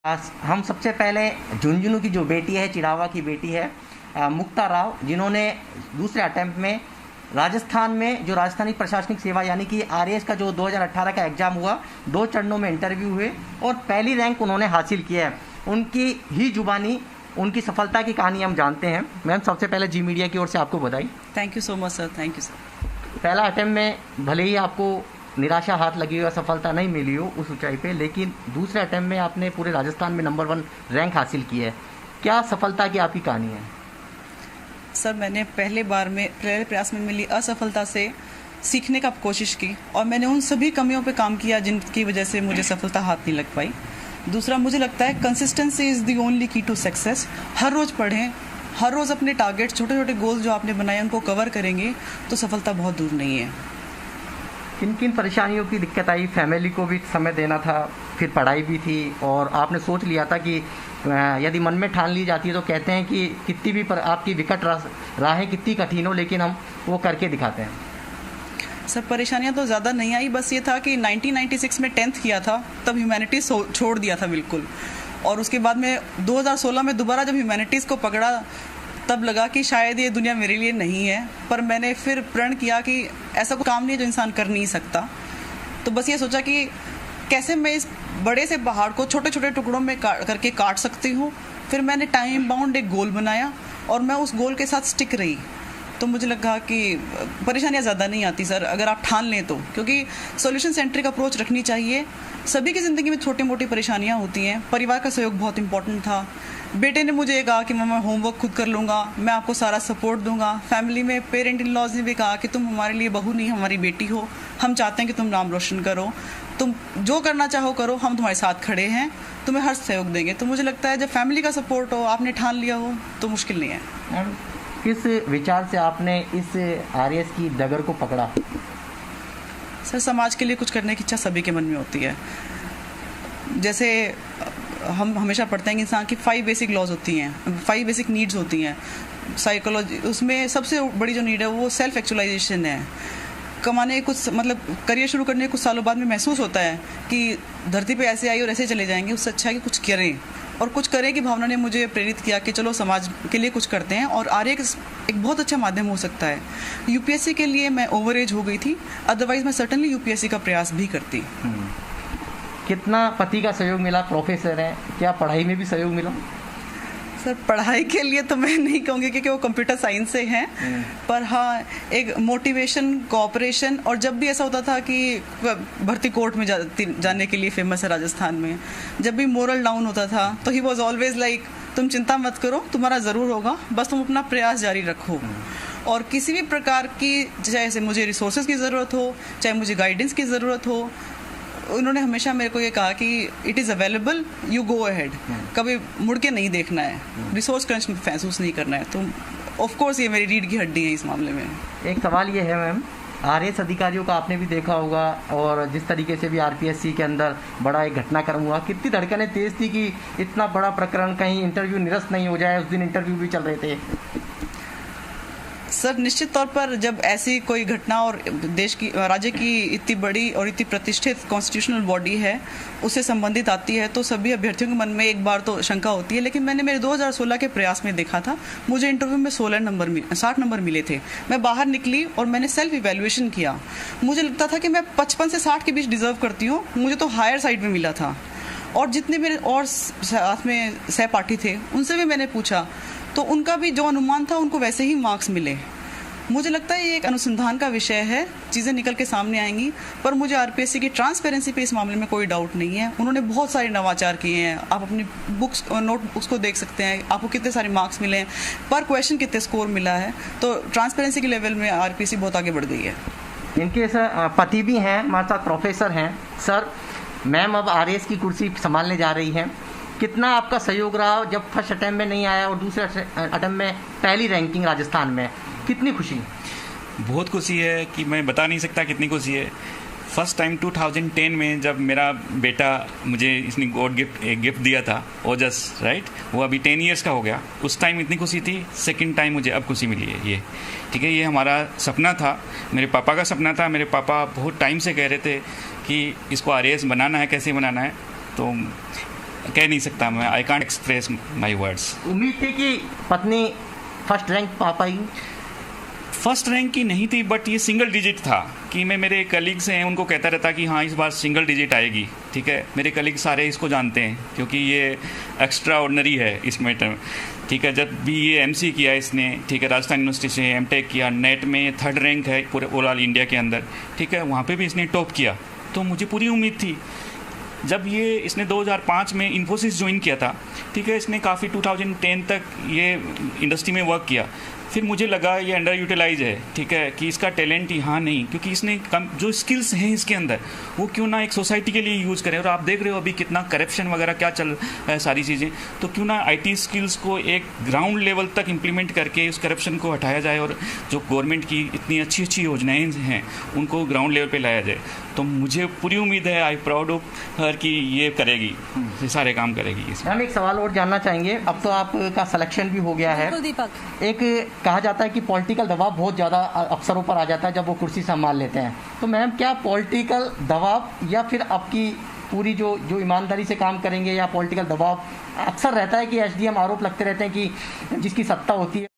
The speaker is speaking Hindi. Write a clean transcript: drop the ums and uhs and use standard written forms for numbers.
हम सबसे पहले झुंझुनू की जो बेटी है, चिड़ावा की बेटी है मुक्ता राव, जिन्होंने दूसरे अटेम्प्ट में राजस्थान में जो राजस्थानी प्रशासनिक सेवा यानी कि आरएएस का जो 2018 का एग्ज़ाम हुआ, 2 चरणों में इंटरव्यू हुए और पहली रैंक उन्होंने हासिल किया है। उनकी ही जुबानी उनकी सफलता की कहानी हम जानते हैं। मैम, सबसे पहले जी मीडिया की ओर से आपको बधाई। Thank you so much sir, thank you sir. पहला अटेम्प्ट में भले ही आपको निराशा हाथ लगी हो, सफलता नहीं मिली हो उस ऊंचाई पे, लेकिन दूसरे अटेम्प्ट में आपने पूरे राजस्थान में नंबर 1 रैंक हासिल की है। क्या सफलता की आपकी कहानी है? सर, मैंने पहले प्रयास में मिली असफलता से सीखने का कोशिश की और मैंने उन सभी कमियों पे काम किया जिनकी वजह से मुझे सफलता हाथ नहीं लग पाई। दूसरा, मुझे लगता है कंसिस्टेंसी इज़ द ओनली की टू सक्सेस। हर रोज़ पढ़ें, हर रोज़ अपने टारगेट, छोटे छोटे गोल्स जो आपने बनाए उनको कवर करेंगे तो सफलता बहुत दूर नहीं है। किन किन परेशानियों की दिक्कत आई? फैमिली को भी समय देना था, फिर पढ़ाई भी थी और आपने सोच लिया था कि यदि मन में ठान ली जाती है तो कहते हैं कि कितनी भी आपकी विकट राहें कितनी कठिन हो, लेकिन हम वो करके दिखाते हैं। सर, परेशानियां तो ज़्यादा नहीं आई, बस ये था कि 1996 में 10th किया था, तब ह्यूमैनिटीज़ छोड़ दिया था बिल्कुल। और उसके बाद में 2016 में दोबारा जब ह्यूमैनिटीज़ को पकड़ा तब लगा कि शायद ये दुनिया मेरे लिए नहीं है, पर मैंने फिर प्रण किया कि ऐसा कोई काम नहीं है जो इंसान कर नहीं सकता। तो बस ये सोचा कि कैसे मैं इस बड़े से पहाड़ को छोटे छोटे टुकड़ों में करके काट सकती हूँ। फिर मैंने टाइम बाउंड एक गोल बनाया और मैं उस गोल के साथ स्टिक रही। तो मुझे लगा कि परेशानियाँ ज़्यादा नहीं आती सर, अगर आप ठान लें तो, क्योंकि सॉल्यूशन सेंट्रिक अप्रोच रखनी चाहिए। सभी की ज़िंदगी में छोटी मोटी परेशानियाँ होती हैं। परिवार का सहयोग बहुत इंपॉर्टेंट था। बेटे ने मुझे कहा कि मैं होमवर्क खुद कर लूँगा, मैं आपको सारा सपोर्ट दूंगा। फैमिली में पेरेंट इन लॉज ने भी कहा कि तुम हमारे लिए बहू नहीं, हमारी बेटी हो, हम चाहते हैं कि तुम नाम रोशन करो, तुम जो करना चाहो करो, हम तुम्हारे साथ खड़े हैं, तुम्हें हर सहयोग देंगे। तो मुझे लगता है जब फैमिली का सपोर्ट हो, आपने ठान लिया हो, तो मुश्किल नहीं है। किस विचार से आपने इस आरएएस की डगर को पकड़ा? सर, समाज के लिए कुछ करने की इच्छा सभी के मन में होती है। जैसे हम हमेशा पढ़ते हैं कि इंसान की 5 बेसिक लॉज होती हैं, 5 बेसिक नीड्स होती हैं साइकोलॉजी। उसमें सबसे बड़ी जो नीड है वो सेल्फ एक्चुअलाइजेशन है। कमाने कुछ मतलब करियर शुरू करने कुछ सालों बाद में महसूस होता है कि धरती पे ऐसे आई और ऐसे चले जाएंगे, उससे अच्छा है कि कुछ करें। और कुछ करें की भावना ने मुझे प्रेरित किया कि चलो समाज के लिए कुछ करते हैं, और आरएएस एक बहुत अच्छा माध्यम हो सकता है। यूपीएससी के लिए मैं ओवर एज हो गई थी, अदरवाइज मैं सर्टनली यूपीएससी का प्रयास भी करती। कितना पति का सहयोग मिला? प्रोफेसर हैं, क्या पढ़ाई में भी सहयोग मिला? सर, पढ़ाई के लिए तो मैं नहीं कहूँगी क्योंकि वो कंप्यूटर साइंस से हैं, पर हाँ एक मोटिवेशन, कोऑपरेशन। और जब भी ऐसा होता था कि भर्ती कोर्ट में जाने के लिए फेमस है राजस्थान में, जब भी मोरल डाउन होता था तो ही वॉज ऑलवेज लाइक, तुम चिंता मत करो, तुम्हारा ज़रूर होगा, बस तुम अपना प्रयास जारी रखो। और किसी भी प्रकार की, चाहे मुझे रिसोर्सेज की ज़रूरत हो, चाहे मुझे गाइडेंस की ज़रूरत हो, उन्होंने हमेशा मेरे को ये कहा कि it is available, you go ahead, कभी मुड़ के नहीं देखना है, रिसोर्स क्रंच महसूस नहीं करना है। तो ऑफ कोर्स ये मेरी रीढ़ की हड्डी है इस मामले में। एक सवाल ये है मैम, आरएएस अधिकारियों का आपने भी देखा होगा, और जिस तरीके से भी आरपीएससी के अंदर बड़ा एक घटनाक्रम हुआ, कितनी धड़कनें तेज थी कि इतना बड़ा प्रकरण कहीं इंटरव्यू निरस्त नहीं हो जाए। उस दिन इंटरव्यू भी चल रहे थे। सर, निश्चित तौर पर जब ऐसी कोई घटना और देश की, राज्य की इतनी बड़ी और इतनी प्रतिष्ठित कॉन्स्टिट्यूशनल बॉडी है उससे संबंधित आती है तो सभी अभ्यर्थियों के मन में एक बार तो शंका होती है। लेकिन मैंने मेरे 2016 के प्रयास में देखा था, मुझे इंटरव्यू में 60 नंबर मिले थे। मैं बाहर निकली और मैंने सेल्फ इवेल्युएशन किया। मुझे लगता था कि मैं 55 से 60 के बीच डिजर्व करती हूँ, मुझे तो हायर साइड में मिला था। और जितने मेरे और साथ में सहपाठी थे उनसे भी मैंने पूछा तो उनका भी जो अनुमान था उनको वैसे ही मार्क्स मिले। मुझे लगता है ये एक अनुसंधान का विषय है, चीज़ें निकल के सामने आएंगी। पर मुझे आरपीएससी की ट्रांसपेरेंसी पे इस मामले में कोई डाउट नहीं है। उन्होंने बहुत सारे नवाचार किए हैं। आप अपनी बुक्स, नोटबुक्स को देख सकते हैं, आपको कितने सारे मार्क्स मिले हैं, पर क्वेश्चन कितने स्कोर मिला है। तो ट्रांसपेरेंसी के लेवल में आरपीएससी बहुत आगे बढ़ गई है। इनके पति भी हैं, हमारे साथ प्रोफेसर हैं। सर, मैम अब आरएएस की कुर्सी संभालने जा रही हैं, कितना आपका सहयोग रहा जब फर्स्ट अटेम्प्ट में नहीं आया और दूसरे अटेम्प्ट में पहली रैंकिंग राजस्थान में? कितनी खुशी? बहुत खुशी है कि मैं बता नहीं सकता कितनी खुशी है। फर्स्ट टाइम 2010 में जब मेरा बेटा, मुझे इसने गॉड एक गिफ्ट दिया था, ओजस, राइट, वो अभी 10 ईयर्स का हो गया, उस टाइम इतनी खुशी थी। सेकंड टाइम मुझे अब खुशी मिली है ये, ठीक है। ये हमारा सपना था, मेरे पापा का सपना था। मेरे पापा बहुत टाइम से कह रहे थे कि इसको आरएएस बनाना है, कैसे बनाना है। तो कह नहीं सकता मैं, I can't express my words. उम्मीद थी कि पत्नी फर्स्ट रैंक पा पाएगी? फर्स्ट रैंक की नहीं थी, बट ये सिंगल डिजिट था कि मैं मेरे कलीग्स हैं उनको कहता रहता कि हाँ इस बार सिंगल डिजिट आएगी, ठीक है। मेरे कलीग सारे इसको जानते हैं क्योंकि ये एक्स्ट्रा ऑर्डिनरी है इस मैटर में, ठीक है। जब भी ये एमसी किया इसने, ठीक है, राजस्थान यूनिवर्सिटी से एमटेक किया, नेट में 3rd रैंक है पूरे ओवरऑल इंडिया के अंदर, ठीक है, वहाँ पे भी इसने टॉप किया। तो मुझे पूरी उम्मीद थी। जब ये इसने 2005 में इन्फोसिस ज्वाइन किया था, ठीक है, इसने काफ़ी 2010 तक ये इंडस्ट्री में वर्क किया। फिर मुझे लगा ये अंडर यूटिलाइज है, ठीक है, कि इसका टैलेंट यहाँ नहीं, क्योंकि इसने जो स्किल्स हैं इसके अंदर वो क्यों ना एक सोसाइटी के लिए यूज़ करें। और आप देख रहे हो अभी कितना करप्शन वगैरह क्या चल रहा है सारी चीज़ें, तो क्यों ना आईटी स्किल्स को एक ग्राउंड लेवल तक इम्प्लीमेंट करके उस करप्शन को हटाया जाए और जो गवर्नमेंट की इतनी अच्छी अच्छी योजनाएँ हैं उनको ग्राउंड लेवल पर लाया जाए। तो मुझे पूरी उम्मीद है, आई प्राउड ऑफ हर कि ये करेगी, ये सारे काम करेगी। हम एक सवाल और जानना चाहेंगे, अब तो आपका सिलेक्शन भी हो गया है। दीपक, एक कहा जाता है कि पॉलिटिकल दबाव बहुत ज़्यादा अफसरों पर आ जाता है जब वो कुर्सी संभाल लेते हैं, तो मैम क्या पॉलिटिकल दबाव या फिर आपकी पूरी जो ईमानदारी से काम करेंगे, या पॉलिटिकल दबाव अक्सर रहता है कि एसडीएम आरोप लगते रहते हैं कि जिसकी सत्ता होती है